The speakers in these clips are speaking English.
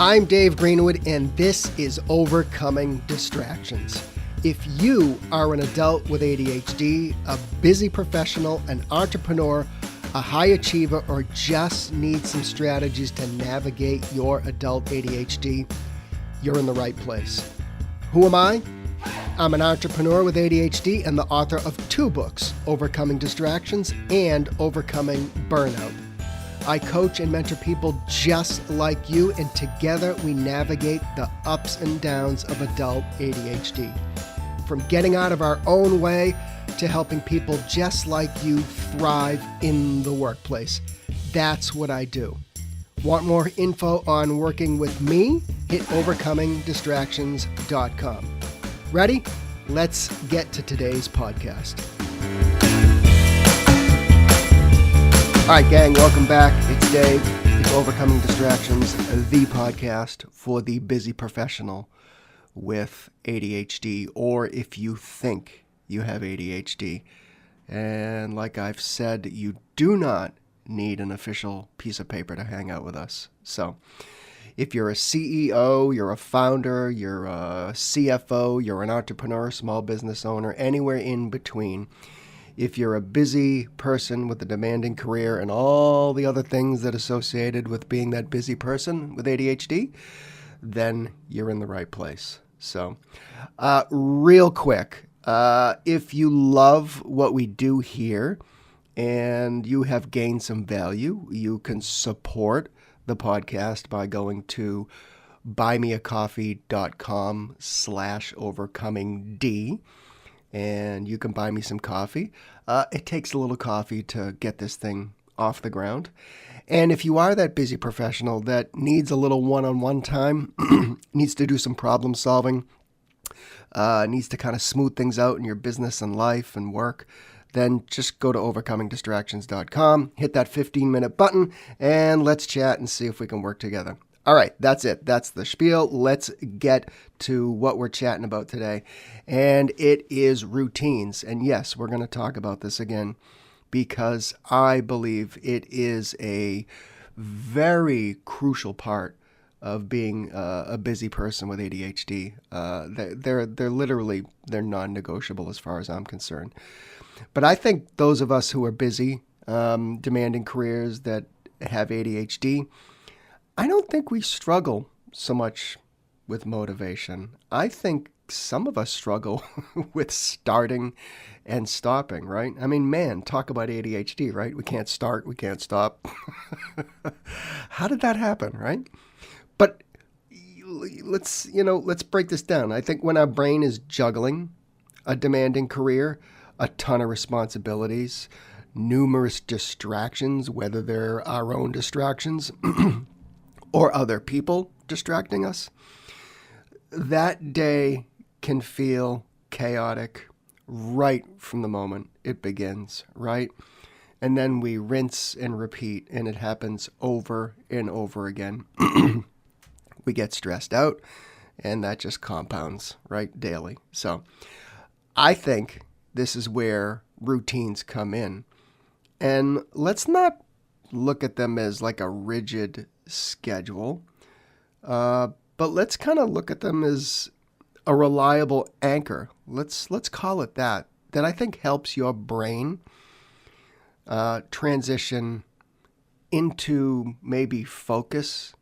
I'm Dave Greenwood, and this is Overcoming Distractions. If you are an adult with ADHD, a busy professional, an entrepreneur, a high achiever, or just need some strategies to navigate your adult ADHD, you're in the right place. Who am I? I'm an entrepreneur with ADHD and the author of 2 books, Overcoming Distractions and Overcoming Burnout. I coach and mentor people just like you, and together we navigate the ups and downs of adult ADHD. From getting out of our own way to helping people just like you thrive in the workplace. That's what I do. Want more info on working with me? Hit overcomingdistractions.com. Ready? Let's get to today's podcast. All right, gang, welcome back. It's Dave. It's Overcoming Distractions, the podcast for the busy professional with ADHD, or if you think you have ADHD. And like I've said, you do not need an official piece of paper to hang out with us. So if you're a CEO, you're a founder, you're a CFO, you're an entrepreneur, small business owner, anywhere in between, if you're a busy person with a demanding career and all the other things that are associated with being that busy person with ADHD, then you're in the right place. So, real quick, if you love what we do here and you have gained some value, you can support the podcast by going to buymeacoffee.com/overcomingd. And you can buy me some coffee. It takes a little coffee to get this thing off the ground. And if you are that busy professional that needs a little one-on-one time, needs to do some problem solving, needs to kind of smooth things out in your business and life and work, then just go to overcomingdistractions.com, hit that 15-minute button, and let's chat and see if we can work together. All right, that's it. That's the spiel. Let's get to what we're chatting about today. And it is routines. And yes, we're going to talk about this again because I believe it is a very crucial part of being a busy person with ADHD. They're non-negotiable as far as I'm concerned. But I think those of us who are busy, demanding careers that have ADHD, I don't think we struggle so much with motivation. I think some of us struggle with starting and stopping, right? I mean, man, talk about ADHD, right? We can't start, we can't stop. How did that happen, right? But let's break this down. I think when our brain is juggling a demanding career, a ton of responsibilities, numerous distractions, whether they're our own distractions or other people distracting us, that day can feel chaotic right from the moment it begins, right? And then we rinse and repeat, and it happens over and over again. We get stressed out, and that just compounds, right, daily. So I think this is where routines come in. And let's not look at them as like a rigid schedule, but let's kind of look at them as a reliable anchor. Let's call it that I think helps your brain transition into maybe focus,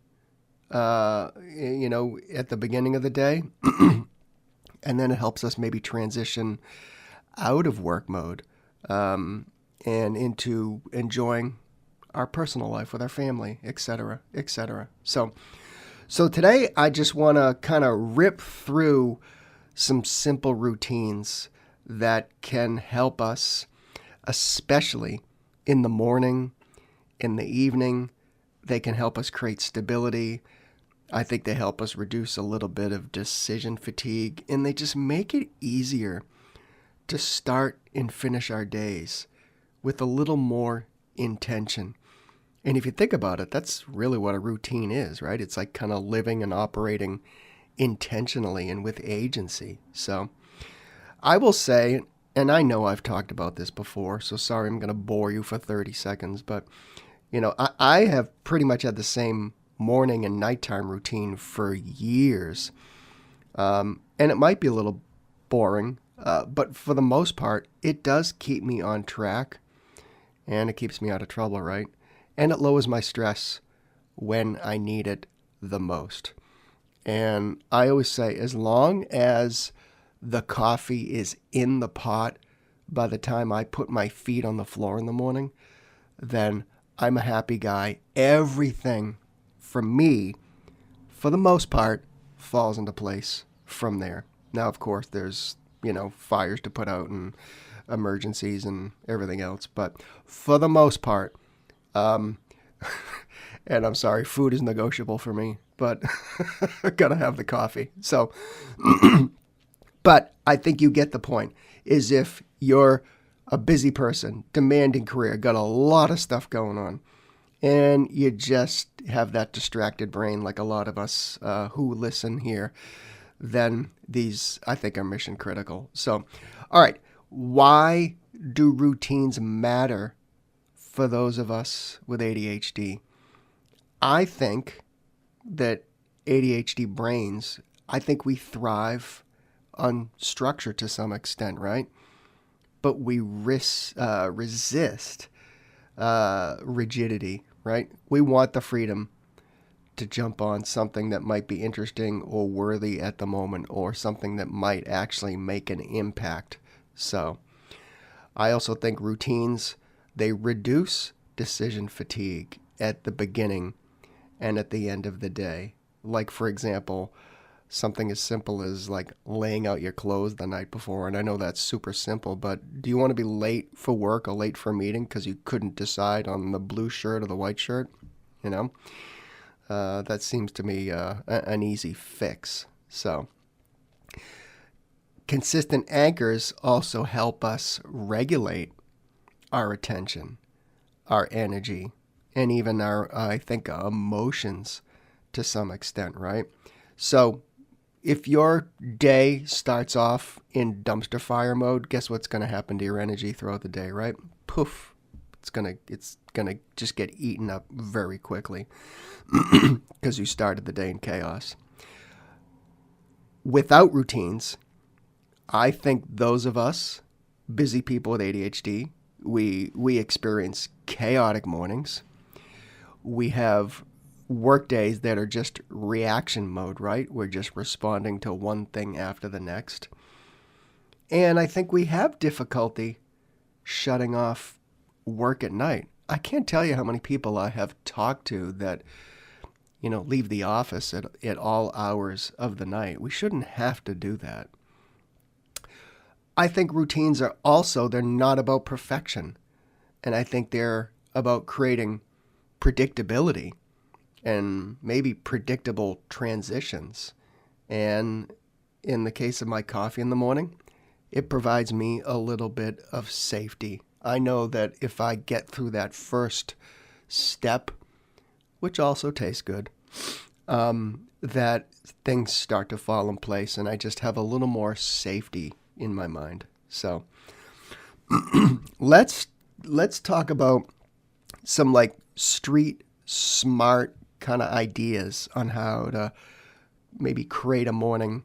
at the beginning of the day, and then it helps us maybe transition out of work mode and into enjoying our personal life with our family, etc., etc. So today I just want to kind of rip through some simple routines that can help us, especially in the morning, in the evening. They can help us create stability. I think they help us reduce a little bit of decision fatigue, and they just make it easier to start and finish our days with a little more intention. And if you think about it, that's really what a routine is, right? It's like kind of living and operating intentionally and with agency. So I will say, and I know I've talked about this before, so sorry I'm going to bore you for 30 seconds, but I have pretty much had the same morning and nighttime routine for years. And it might be a little boring, but for the most part, it does keep me on track and it keeps me out of trouble, right? And it lowers my stress when I need it the most. And I always say, as long as the coffee is in the pot by the time I put my feet on the floor in the morning, then I'm a happy guy. Everything for me, for the most part, falls into place from there. Now, of course, there's, fires to put out and emergencies and everything else. But for the most part, and I'm sorry, food is negotiable for me, but I gotta have the coffee. So, but I think you get the point, is if you're a busy person, demanding career, got a lot of stuff going on, and you just have that distracted brain like a lot of us who listen here, then these, I think, are mission critical. So, all right, why do routines matter for those of us with ADHD? I think that ADHD brains, I think we thrive on structure to some extent, right? But we resist rigidity, right? We want the freedom to jump on something that might be interesting or worthy at the moment, or something that might actually make an impact. So I also think routines, they reduce decision fatigue at the beginning and at the end of the day. Like, for example, something as simple as like laying out your clothes the night before. And I know that's super simple, but do you want to be late for work or late for a meeting because you couldn't decide on the blue shirt or the white shirt? That seems to me an easy fix. So consistent anchors also help us regulate our attention, our energy, and even our, I think, emotions to some extent, right? So if your day starts off in dumpster fire mode, guess what's going to happen to your energy throughout the day, right? Poof. It's gonna just get eaten up very quickly because you started the day in chaos. Without routines, I think those of us, busy people with ADHD, we experience chaotic mornings. We have work days that are just reaction mode, right? We're just responding to one thing after the next. And I think we have difficulty shutting off work at night. I can't tell you how many people I have talked to that, leave the office at all hours of the night. We shouldn't have to do that. I think routines are also, they're not about perfection. And I think they're about creating predictability and maybe predictable transitions. And in the case of my coffee in the morning, it provides me a little bit of safety. I know that if I get through that first step, which also tastes good, that things start to fall in place and I just have a little more safety in my mind. So let's talk about some like street smart kind of ideas on how to maybe create a morning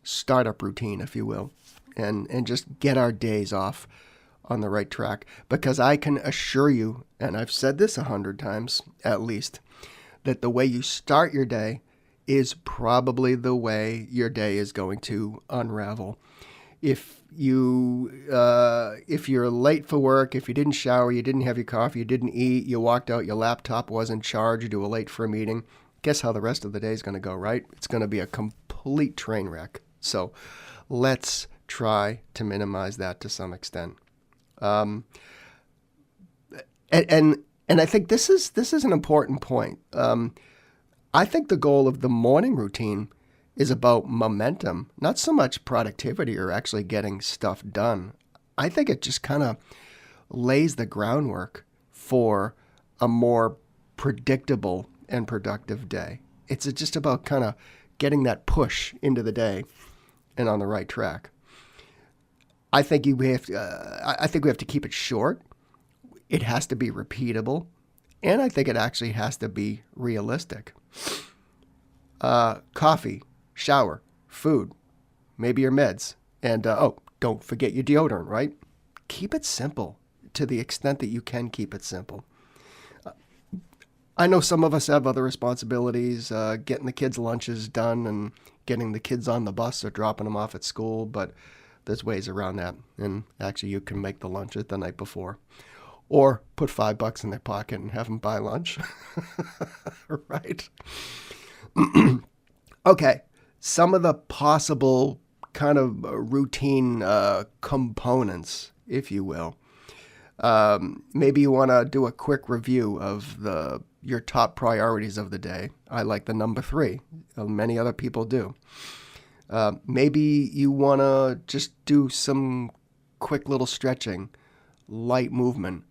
startup routine, if you will, and just get our days off on the right track. Because I can assure you, and I've said this 100 times at least, that the way you start your day is probably the way your day is going to unravel. If you're late for work, if you didn't shower, you didn't have your coffee, you didn't eat, you walked out, your laptop wasn't charged, you were late for a meeting, guess how the rest of the day is going to go, right? It's going to be a complete train wreck. So let's try to minimize that to some extent. And I think this is an important point. I think the goal of the morning routine is about momentum, not so much productivity or actually getting stuff done. I think it just kind of lays the groundwork for a more predictable and productive day. It's just about kind of getting that push into the day and on the right track. I think we have to keep it short. It has to be repeatable, And I think it actually has to be realistic. Coffee, shower, food, maybe your meds, and don't forget your deodorant, right? Keep it simple to the extent that you can keep it simple. I know some of us have other responsibilities, getting the kids' lunches done and getting the kids on the bus or dropping them off at school, but there's ways around that. And actually, you can make the lunches the night before or put $5 in their pocket and have them buy lunch. Right? Okay, some of the possible kind of routine components, if you will. Maybe you want to do a quick review of your top priorities of the day. I like the number 3. Many other people do. Maybe you want to just do some quick little stretching, light movement.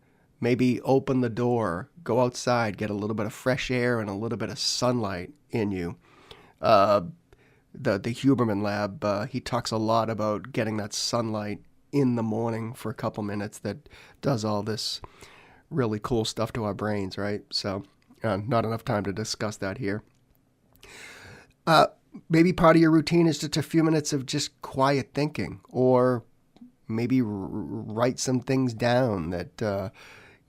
Maybe open the door, go outside, get a little bit of fresh air and a little bit of sunlight in you. The Huberman Lab, he talks a lot about getting that sunlight in the morning for a couple minutes that does all this really cool stuff to our brains, right? So not enough time to discuss that here. Maybe part of your routine is just a few minutes of just quiet thinking, or maybe write some things down that,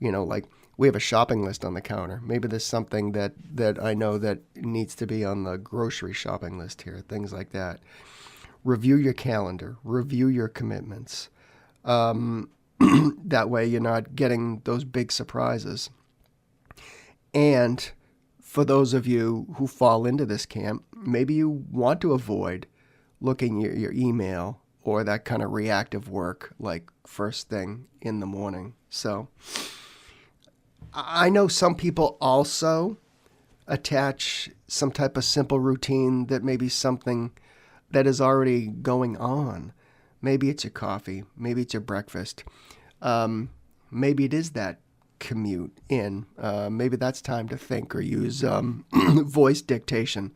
like we have a shopping list on the counter. Maybe there's something that I know that needs to be on the grocery shopping list here, things like that. Review your calendar, review your commitments. That way you're not getting those big surprises. And for those of you who fall into this camp, maybe you want to avoid looking at your email or that kind of reactive work like first thing in the morning. So I know some people also attach some type of simple routine that may be something that is already going on. Maybe it's your coffee. Maybe it's your breakfast. Maybe it is that commute in. Maybe that's time to think or use voice dictation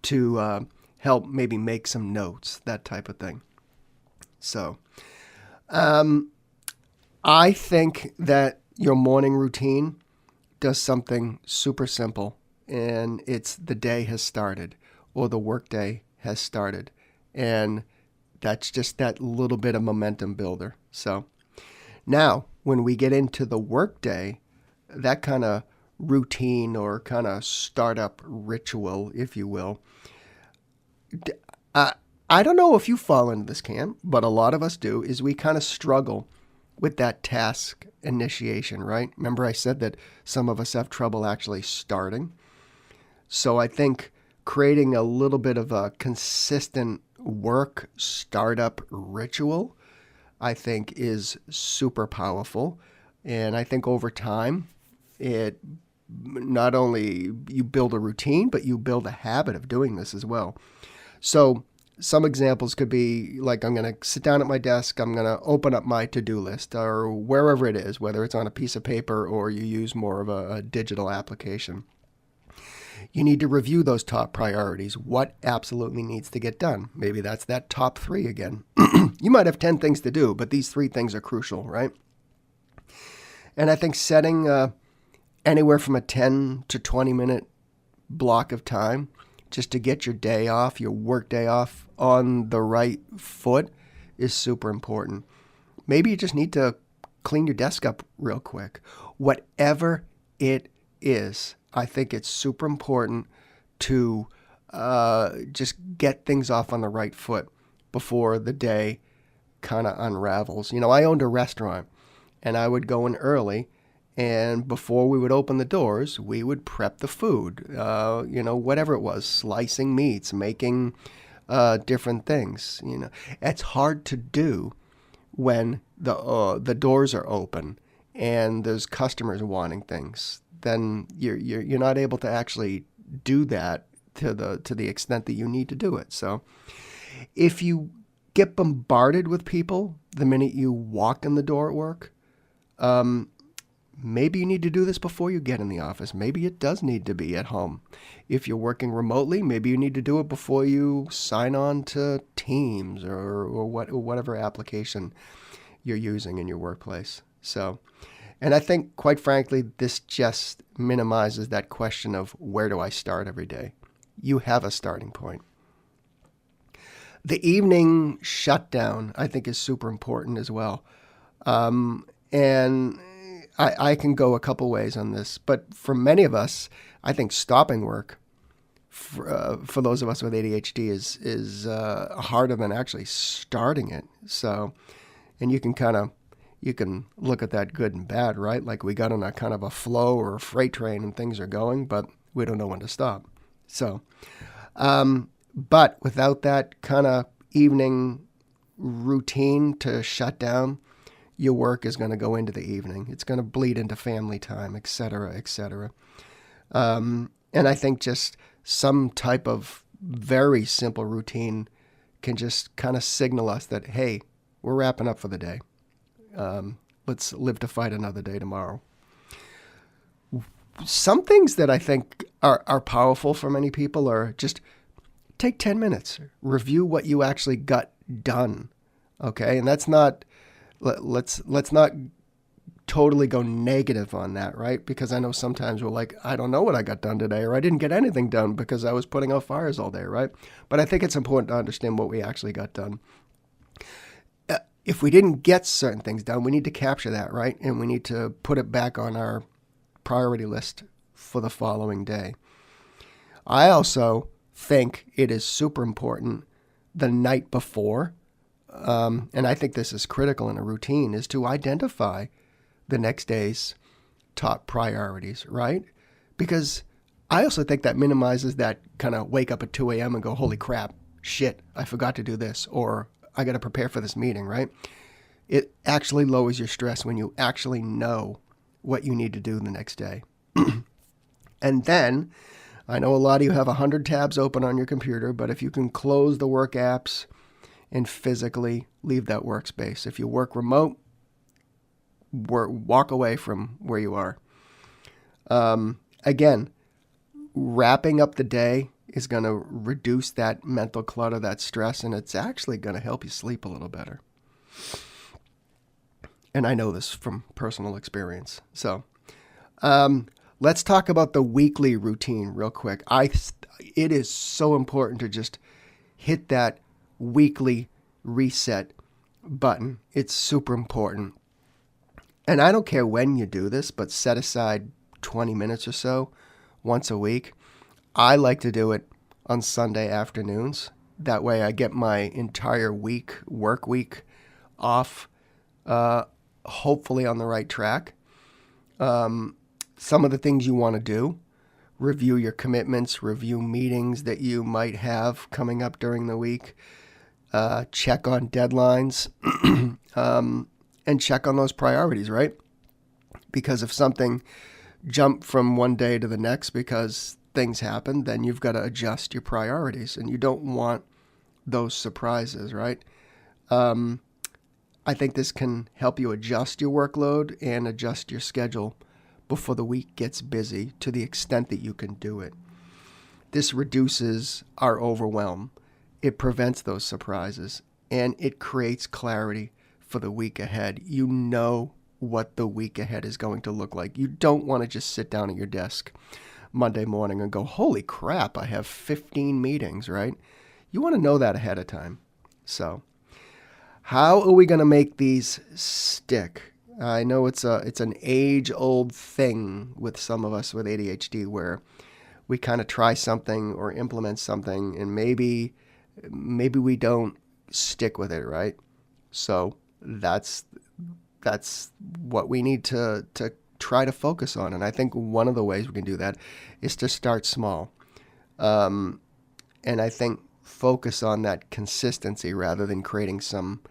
to help maybe make some notes, that type of thing. So I think that your morning routine does something super simple, and it's the day has started or the workday has started. And that's just that little bit of momentum builder. So now when we get into the workday, that kind of routine or kind of startup ritual, if you will, I don't know if you fall into this camp, but a lot of us do, is we kind of struggle with that task initiation, right? Remember I said that some of us have trouble actually starting. So I think creating a little bit of a consistent work startup ritual, I think is super powerful. And I think over time, it not only you build a routine, but you build a habit of doing this as well. So some examples could be like, I'm going to sit down at my desk, I'm going to open up my to-do list or wherever it is, whether it's on a piece of paper or you use more of a digital application. You need to review those top priorities. What absolutely needs to get done? Maybe that's that top 3 again. You might have 10 things to do, but these 3 things are crucial, right? And I think setting anywhere from a 10 to 20 minute block of time just to get your day off, your work day off on the right foot is super important. Maybe you just need to clean your desk up real quick. Whatever it is, I think it's super important to just get things off on the right foot before the day kind of unravels. I owned a restaurant and I would go in early, and before we would open the doors, we would prep the food, whatever it was, slicing meats, making different things. It's hard to do when the doors are open and there's customers wanting things. Then you're not able to actually do that to the extent that you need to do it. So if you get bombarded with people the minute you walk in the door at work, maybe you need to do this before you get in the office. Maybe it does need to be at home. If you're working remotely, maybe you need to do it before you sign on to Teams or whatever application you're using in your workplace. So And I think, quite frankly, this just minimizes that question of where do I start every day? You have a starting point. The evening shutdown, I think, is super important as well. And I can go a couple ways on this, but for many of us, I think stopping work for those of us with ADHD is harder than actually starting it. So, and you can look at that good and bad, right? Like we got on a kind of a flow or a freight train and things are going, but we don't know when to stop. So, but without that kind of evening routine to shut down, your work is going to go into the evening. It's going to bleed into family time, et cetera, et cetera. And I think just some type of very simple routine can just kind of signal us that, hey, we're wrapping up for the day. Let's live to fight another day tomorrow. Some things that I think are powerful for many people are just take 10 minutes, review what you actually got done. Okay. And that's not, let's not totally go negative on that, right? Because I know sometimes we're like, I don't know what I got done today, or I didn't get anything done because I was putting out fires all day, right? But I think it's important to understand what we actually got done. If we didn't get certain things done, we need to capture that, right? And we need to put it back on our priority list for the following day. I also think it is super important the night before, and I think this is critical in a routine, is to identify the next day's top priorities, right? Because I also think that minimizes that kind of wake up at 2 a.m. and go, holy crap, shit, I forgot to do this, or I got to prepare for this meeting, right? It actually lowers your stress when you actually know what you need to do the next day. And then, I know a lot of you have 100 tabs open on your computer, but if you can close the work apps and physically leave that workspace. If you work remote, walk away from where you are. Again, wrapping up the day is going to reduce that mental clutter, that stress, and it's actually going to help you sleep a little better. And I know this from personal experience. So let's talk about the weekly routine real quick. It is so important to just hit that weekly reset button. It's super important. And I don't care when you do this, but set aside 20 minutes or so once a week. I like to do it on Sunday afternoons. That way I get my entire work week off, hopefully on the right track. Some of the things you want to do: review your commitments, review meetings that you might have coming up during the week, check on deadlines, and check on those priorities, right? Because if something jumped from one day to the next because things happen, then you've got to adjust your priorities, and you don't want those surprises, right? I think this can help you adjust your workload and adjust your schedule before the week gets busy to the extent that you can do it. This reduces our overwhelm. It prevents those surprises, and it creates clarity for the week ahead. You know what the week ahead is going to look like. You don't want to just sit down at your desk Monday morning and go, holy crap, I have 15 meetings, right? You want to know that ahead of time. So how are we going to make these stick? I know it's an age-old thing with some of us with ADHD where we kind of try something or implement something and maybe we don't stick with it, right? So that's what we need to try to focus on. And I think one of the ways we can do that is to start small. And I think focus on that consistency rather than creating some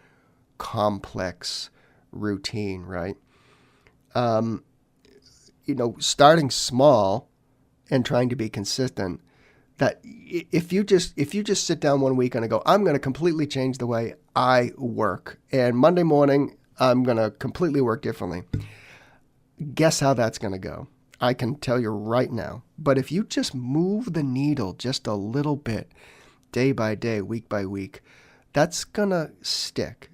complex routine, right? Starting small and trying to be consistent. That if you just sit down one week and go, I'm going to completely change the way I work, and Monday morning I'm going to completely work differently. Guess how that's going to go? I can tell you right now. But if you just move the needle just a little bit, day by day, week by week, that's going to stick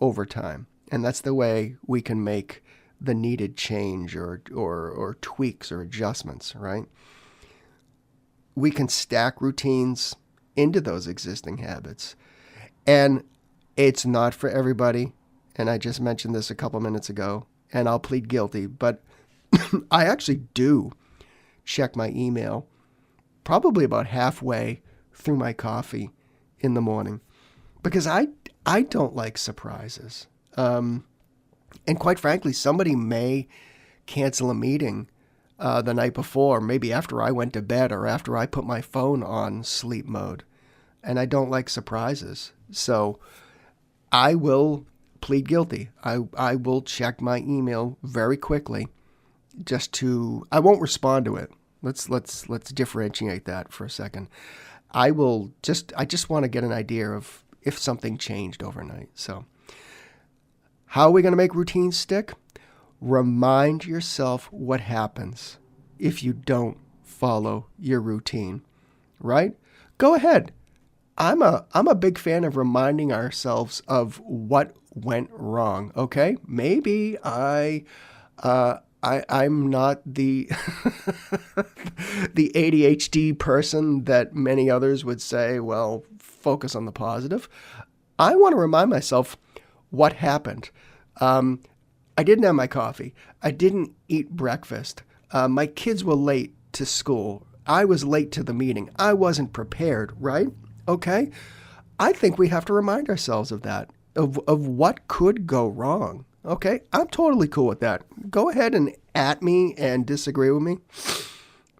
over time. And that's the way we can make the needed change or tweaks or adjustments, right? We can stack routines into those existing habits. And it's not for everybody. And I just mentioned this a couple minutes ago, and I'll plead guilty, but I actually do check my email probably about halfway through my coffee in the morning because I don't like surprises. And quite frankly, somebody may cancel a meeting the night before, maybe after I went to bed or after I put my phone on sleep mode. And I don't like surprises. So I will plead guilty. I will check my email very quickly I won't respond to it. Let's differentiate that for a second. I just want to get an idea of if something changed overnight. So how are we going to make routines stick? Remind yourself what happens if you don't follow your routine, right? Go ahead. I'm a big fan of reminding ourselves of what went wrong. Okay, maybe I'm not the the ADHD person that many others would say, well, focus on the positive. I want to remind myself what happened. I didn't have my coffee. I didn't eat breakfast. My kids were late to school. I was late to the meeting. I wasn't prepared, right? Okay. I think we have to remind ourselves of that, of what could go wrong. Okay. I'm totally cool with that. Go ahead and at me and disagree with me.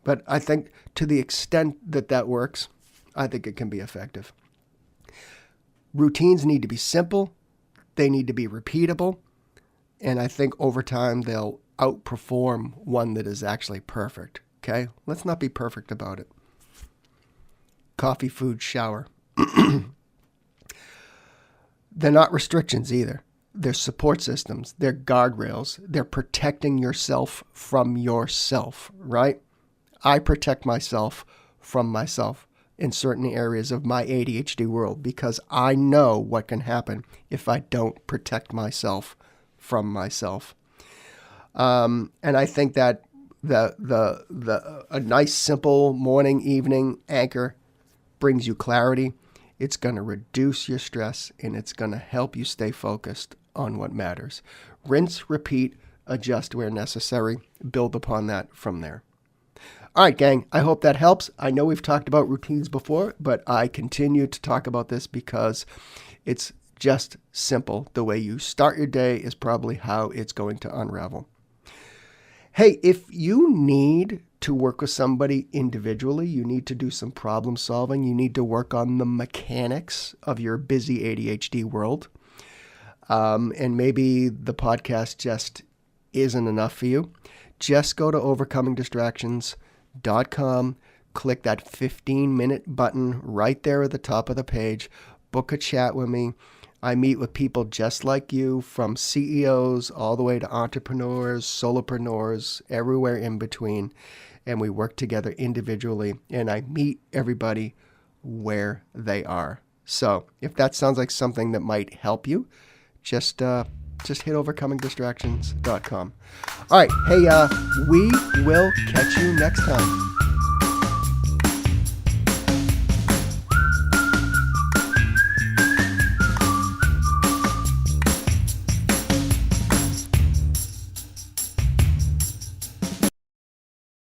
But I think to the extent that works, I think it can be effective. Routines need to be simple. They need to be repeatable. And I think over time, they'll outperform one that is actually perfect. Okay. Let's not be perfect about it. Coffee, food, shower. They're not restrictions either. They're support systems. They're guardrails. They're protecting yourself from yourself, right? I protect myself from myself in certain areas of my ADHD world because I know what can happen if I don't protect myself from myself. And I think that a nice, simple morning, evening anchor brings you clarity. It's going to reduce your stress, and it's going to help you stay focused on what matters. Rinse, repeat, adjust where necessary. Build upon that from there. All right, gang, I hope that helps. I know we've talked about routines before, but I continue to talk about this because it's just simple. The way you start your day is probably how it's going to unravel. Hey, if you need to work with somebody individually, you need to do some problem solving, you need to work on the mechanics of your busy ADHD world, and maybe the podcast just isn't enough for you, just go to overcomingdistractions.com, click that 15-minute button right there at the top of the page, book a chat with me. I meet with people just like you, from CEOs all the way to entrepreneurs, solopreneurs, everywhere in between. And we work together individually, and I meet everybody where they are. So if that sounds like something that might help you, just hit overcomingdistractions.com. All right. Hey, we will catch you next time.